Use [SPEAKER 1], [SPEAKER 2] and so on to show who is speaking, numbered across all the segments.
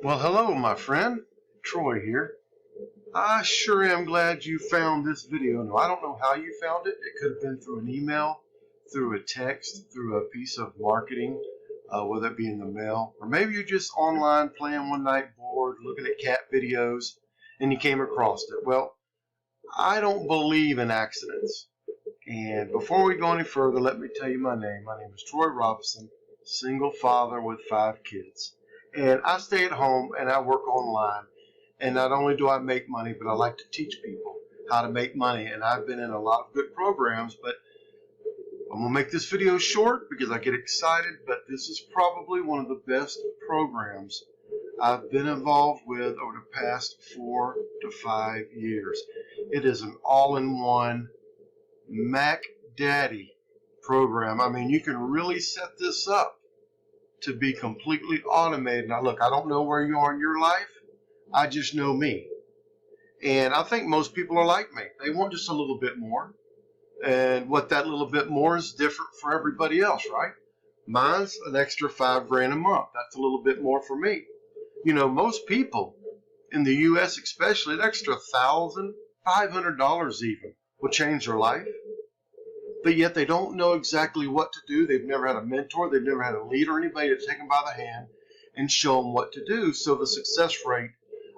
[SPEAKER 1] Well, hello, my friend. Troy here. I sure am glad you found this video. Now, I don't know how you found it. It could have been through an email, through a text, through a piece of marketing, whether it be in the mail, or maybe you're just online playing one night bored, looking at cat videos, and you came across it. Well, I don't believe in accidents. And before we go any further, let me tell you my name. My name is Troy Robison, single father with 5 kids. And I stay at home and I work online. And not only do I make money, but I like to teach people how to make money. And I've been in a lot of good programs, but I'm going to make this video short because I get excited. But this is probably one of the best programs I've been involved with over the past 4 to 5 years. It is an all-in-one Mac Daddy program. I mean, you can really set this up to be completely automated. Now, look, I don't know where you are in your life. I just know me. And I think most people are like me. They want just a little bit more. And what that little bit more is different for everybody else, right? Mine's an extra $5 grand a month. That's a little bit more for me. You know, most people in the U.S. especially, an extra $1,500 even will change their life. But yet they don't know exactly what to do. They've never had a mentor. They've never had a leader, anybody to take them by the hand and show them what to do. So the success rate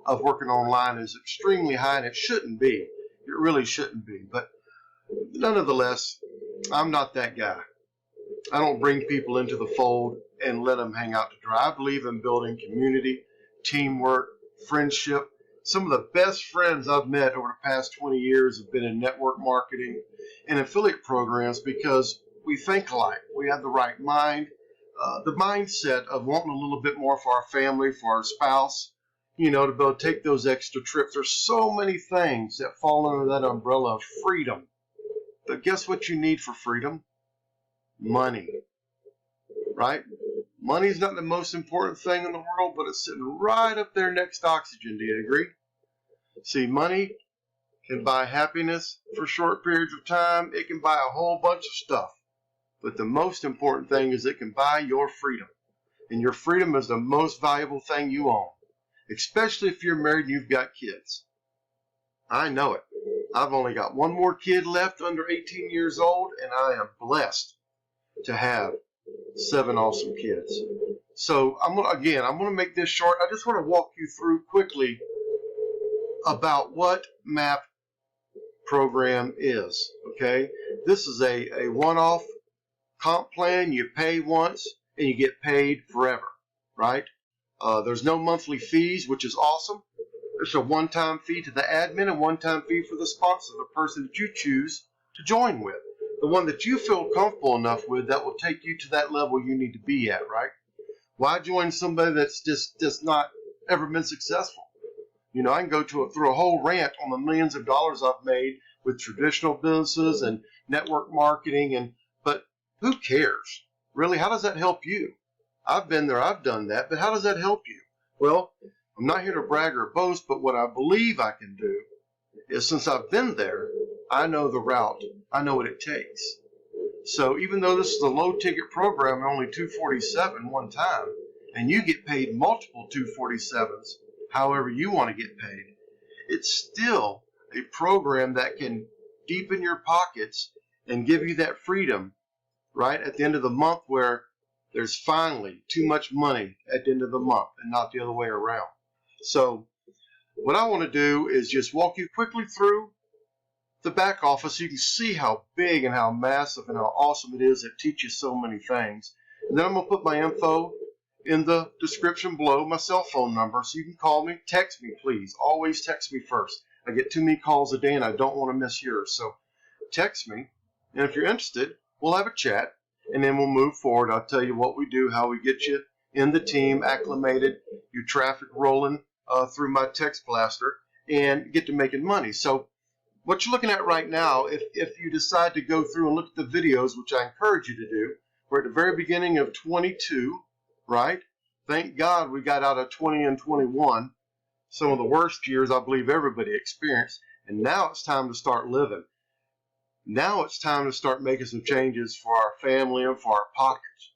[SPEAKER 1] of working online is extremely high, and it shouldn't be. It really shouldn't be. But nonetheless, I'm not that guy. I don't bring people into the fold and let them hang out to dry. I believe in building community, teamwork, friendship. Some of the best friends I've met over the past 20 years have been in network marketing and affiliate programs because we think alike. We have the right mind, the mindset of wanting a little bit more for our family, for our spouse, you know, to be able to take those extra trips. There's so many things that fall under that umbrella of freedom. But guess what you need for freedom? Money, right? Money's not the most important thing in the world, but it's sitting right up there next to oxygen. Do you agree? See, money can buy happiness for short periods of time. It can buy a whole bunch of stuff. But the most important thing is it can buy your freedom. And your freedom is the most valuable thing you own, especially if you're married and you've got kids. I know it. I've only got one more kid left under 18 years old, and I am blessed to have 7 awesome kids. So I'm gonna make this short. I just want to walk you through quickly about what M.A.P program is. Okay, this is a one-off comp plan. You pay once and you get paid forever, right? There's no monthly fees, which is awesome. It's a one-time fee to the admin and one-time fee for the sponsor, the person that you choose to join with, the one that you feel comfortable enough with that will take you to that level you need to be at, right? Why join somebody that's just not ever been successful? You know, I can go through a whole rant on the millions of dollars I've made with traditional businesses and network marketing, but who cares? Really, how does that help you? I've been there, I've done that, but how does that help you? Well, I'm not here to brag or boast, but what I believe I can do is, since I've been there, I know the route. I know what it takes. So even though this is a low-ticket program and only $247 one time, and you get paid multiple 247s, however you want to get paid, it's still a program that can deepen your pockets and give you that freedom right at the end of the month, where there's finally too much money at the end of the month and not the other way around. So what I want to do is just walk you quickly through the back office so you can see how big and how massive and how awesome it is. It teaches so many things. And then I'm going to put my info in the description below, my cell phone number, so you can call me, text me, please. Always text me first. I get too many calls a day and I don't want to miss yours. So text me, and if you're interested, we'll have a chat, and then we'll move forward. I'll tell you what we do, how we get you in the team, acclimated, your traffic rolling through my text blaster, and get to making money. So what you're looking at right now, if you decide to go through and look at the videos, which I encourage you to do, we're at the very beginning of 22, right? Thank God we got out of 20 and 21, some of the worst years I believe everybody experienced, and now it's time to start living. Now it's time to start making some changes for our family and for our pockets.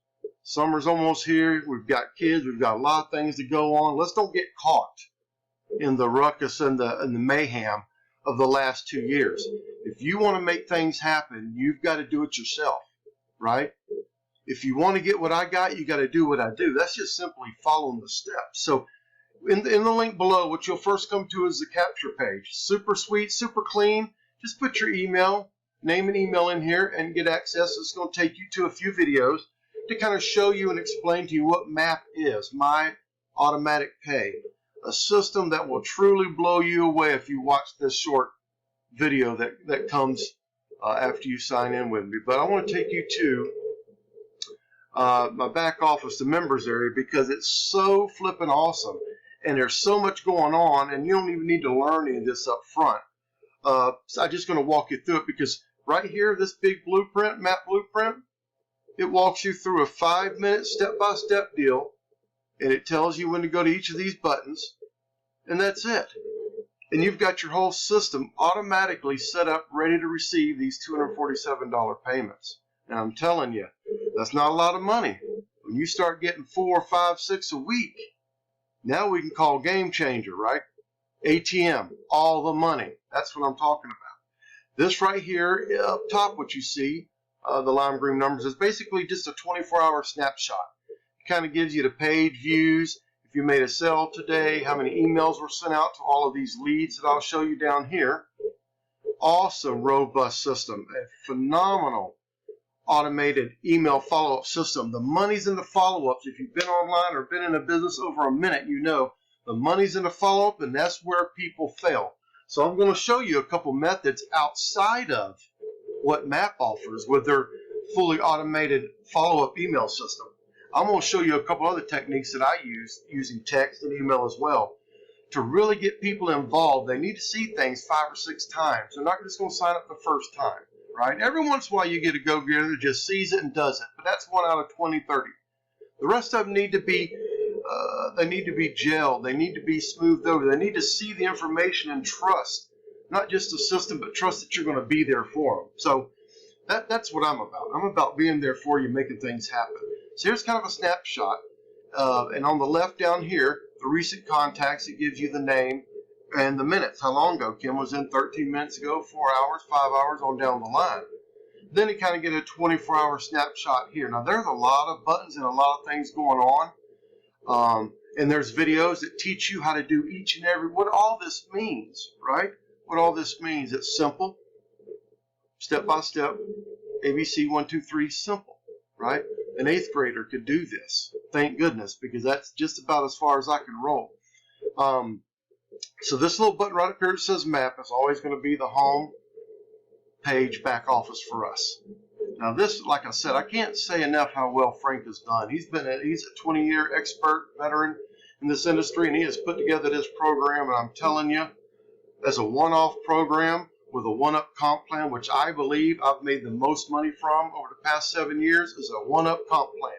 [SPEAKER 1] Summer's almost here. We've got kids. We've got a lot of things to go on. Let's don't get caught in the ruckus and the mayhem of the last 2 years. If you want to make things happen, you've got to do it yourself, right? If you want to get what I got, you got to do what I do. That's just simply following the steps. So in the link below, what you'll first come to is the capture page. Super sweet, super clean. Just put your email, name and email in here and get access. It's going to take you to a few videos to kind of show you and explain to you what M.A.P is, My Automatic Pay. A system that will truly blow you away if you watch this short video that comes after you sign in with me. But I want to take you to my back office, the members area, because it's so flippin' awesome. And there's so much going on, and you don't even need to learn any of this up front. So I'm just going to walk you through it, because right here, this big blueprint, M.A.P blueprint, it walks you through a 5-minute step-by-step deal, and it tells you when to go to each of these buttons, and that's it. And you've got your whole system automatically set up, ready to receive these $247 payments. And I'm telling you, that's not a lot of money. When you start getting 4, 5, 6 a week, now we can call game changer, right? ATM, all the money. That's what I'm talking about. This right here, up top, what you see, the lime green numbers, is basically just a 24-hour snapshot. It kind of gives you the page views, if you made a sale today, how many emails were sent out to all of these leads that I'll show you down here. Awesome, robust system, a phenomenal automated email follow-up system. The money's in the follow-ups. If you've been online or been in a business over a minute, you know the money's in the follow-up, and that's where people fail. So I'm going to show you a couple methods outside of what M.A.P offers with their fully automated follow-up email system. I'm going to show you a couple other techniques that I use using text and email as well to really get people involved. They need to see things 5 or 6 times. They're not just going to sign up the first time, right? Every once in a while you get a go-getter that just sees it and does it, but that's 1 out of 20, 30. The rest of them need to be gelled. They need to be smoothed over. They need to see the information and trust, not just the system, but trust that you're going to be there for them. So that's what I'm about. I'm about being there for you, making things happen. So here's kind of a snapshot. And on the left down here, the recent contacts, it gives you the name and the minutes. How long ago? Kim was in 13 minutes ago, 4 hours, 5 hours, on down the line. Then you kind of get a 24-hour snapshot here. Now, there's a lot of buttons and a lot of things going on. And there's videos that teach you how to do each and every, what all this means, right? What all this means. It's simple, step by step, ABC 1, 2, 3, simple, right? An 8th grader could do this, thank goodness, because that's just about as far as I can roll. So this little button right up here that says M.A.P is always going to be the home page back office for us. Now this, like I said, I can't say enough how well Frank has done. He's a 20-year expert veteran in this industry, and he has put together this program, and I'm telling you, as a one-off program with a one-up comp plan, which I believe I've made the most money from over the past 7 years, is a one-up comp plan.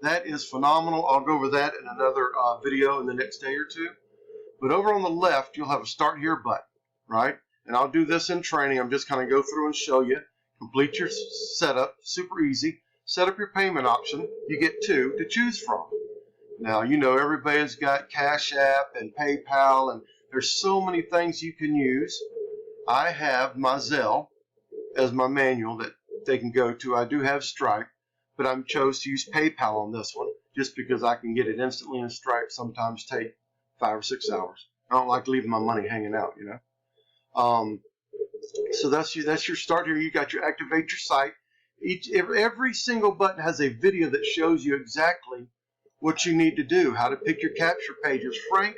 [SPEAKER 1] That is phenomenal. I'll go over that in another video in the next day or two. But over on the left, you'll have a Start Here button, right? And I'll do this in training. I'm just kind of go through and show you. Complete your setup, super easy. Set up your payment option. You get 2 to choose from. Now, you know everybody's got Cash App and PayPal, and there's so many things you can use. I have my Zelle as my manual that they can go to. I do have Stripe, but I chose to use PayPal on this one just because I can get it instantly, and Stripe sometimes take 5 or 6 hours. I don't like leaving my money hanging out, you know. So that's your Start Here. You got your Activate Your Site. Every single button has a video that shows you exactly what you need to do, how to pick your capture pages. Frank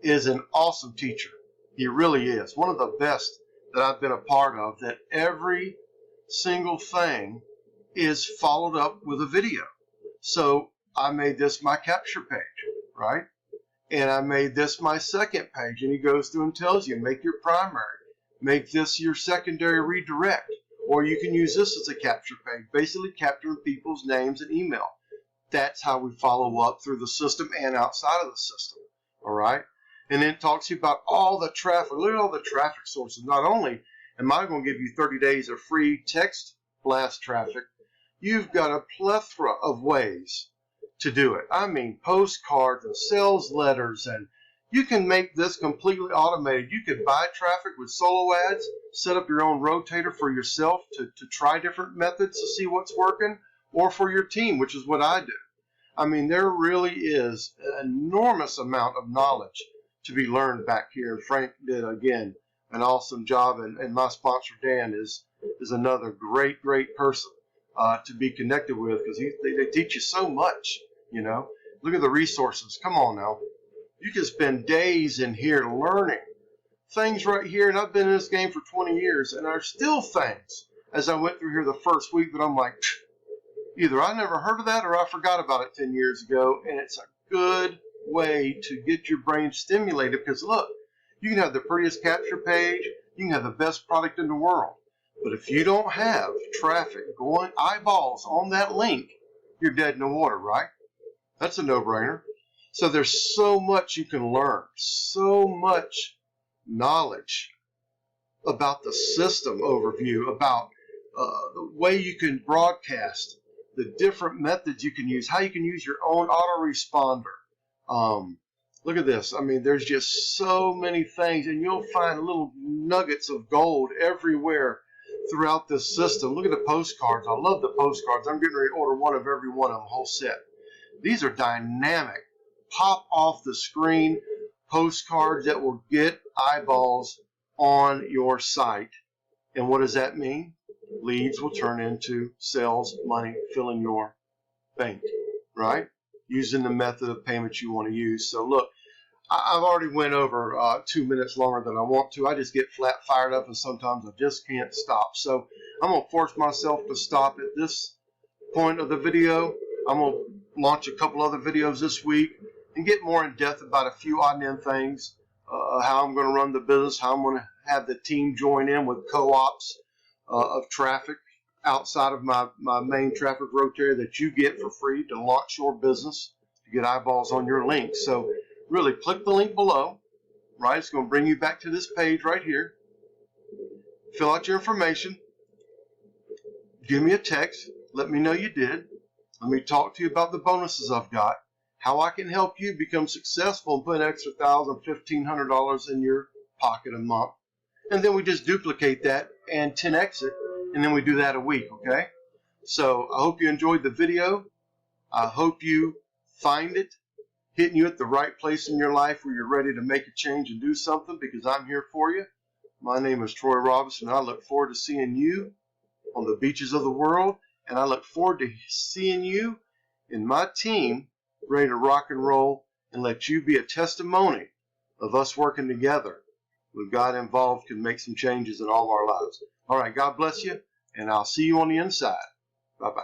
[SPEAKER 1] is an awesome teacher. He really is. One of the best that I've been a part of, that every single thing is followed up with a video. So I made this my capture page, right? And I made this my second page, and he goes through and tells you, make your primary, make this your secondary redirect, or you can use this as a capture page, basically capturing people's names and email. That's how we follow up through the system and outside of the system, all right? And then it talks to you about all the traffic. Look at all the traffic sources. Not only am I going to give you 30 days of free text blast traffic, You've got a plethora of ways to do it. I mean, postcards and sales letters, and you can make this completely automated. You could buy traffic with solo ads, set up your own rotator for yourself to try different methods to see what's working, or for your team, which is what I do. I mean, there really is an enormous amount of knowledge to be learned back here. And Frank did, again, an awesome job. And my sponsor, Dan, is another great person to be connected with, because they teach you so much, you know. Look at the resources. Come on now. You can spend days in here learning things right here. And I've been in this game for 20 years, and there's still things as I went through here the first week that I'm like, either I never heard of that or I forgot about it 10 years ago. And it's a good way to get your brain stimulated, because look, you can have the prettiest capture page, you can have the best product in the world, but if you don't have traffic going eyeballs on that link, you're dead in the water, right? That's a no-brainer. So there's so much you can learn, so much knowledge about the system overview, about the way you can broadcast, the different methods you can use, how you can use your own autoresponder. Look at this. I mean, there's just so many things, and you'll find little nuggets of gold everywhere throughout this system. Look at the postcards. I love the postcards. I'm getting ready to order one of every one of them, whole set. These are dynamic, pop off the screen postcards that will get eyeballs on your site. And what does that mean? Leads will turn into sales, money, filling your bank, right? Using the method of payment you want to use. So look, I've already went over 2 minutes longer than I want to. I just get flat fired up, and sometimes I just can't stop. So I'm going to force myself to stop at this point of the video. I'm going to launch a couple other videos this week and get more in depth about a few odd and end things, how I'm going to run the business, how I'm going to have the team join in with co-ops of traffic outside of my main traffic rotator that you get for free to launch your business, to get eyeballs on your link. So really click the link below, right? It's going to bring you back to this page right here. Fill out your information. Give me a text. Let me know you did. Let me talk to you about the bonuses I've got, how I can help you become successful and put an extra $1,000, $1,500 in your pocket a month. And then we just duplicate that and 10x it, and then we do that a week, okay? So I hope you enjoyed the video. I hope you find it hitting you at the right place in your life where you're ready to make a change and do something, because I'm here for you. My name is Troy Robison, and I look forward to seeing you on the beaches of the world, and I look forward to seeing you in my team ready to rock and roll and let you be a testimony of us working together with God involved can make some changes in all of our lives. All right, God bless you, and I'll see you on the inside. Bye-bye.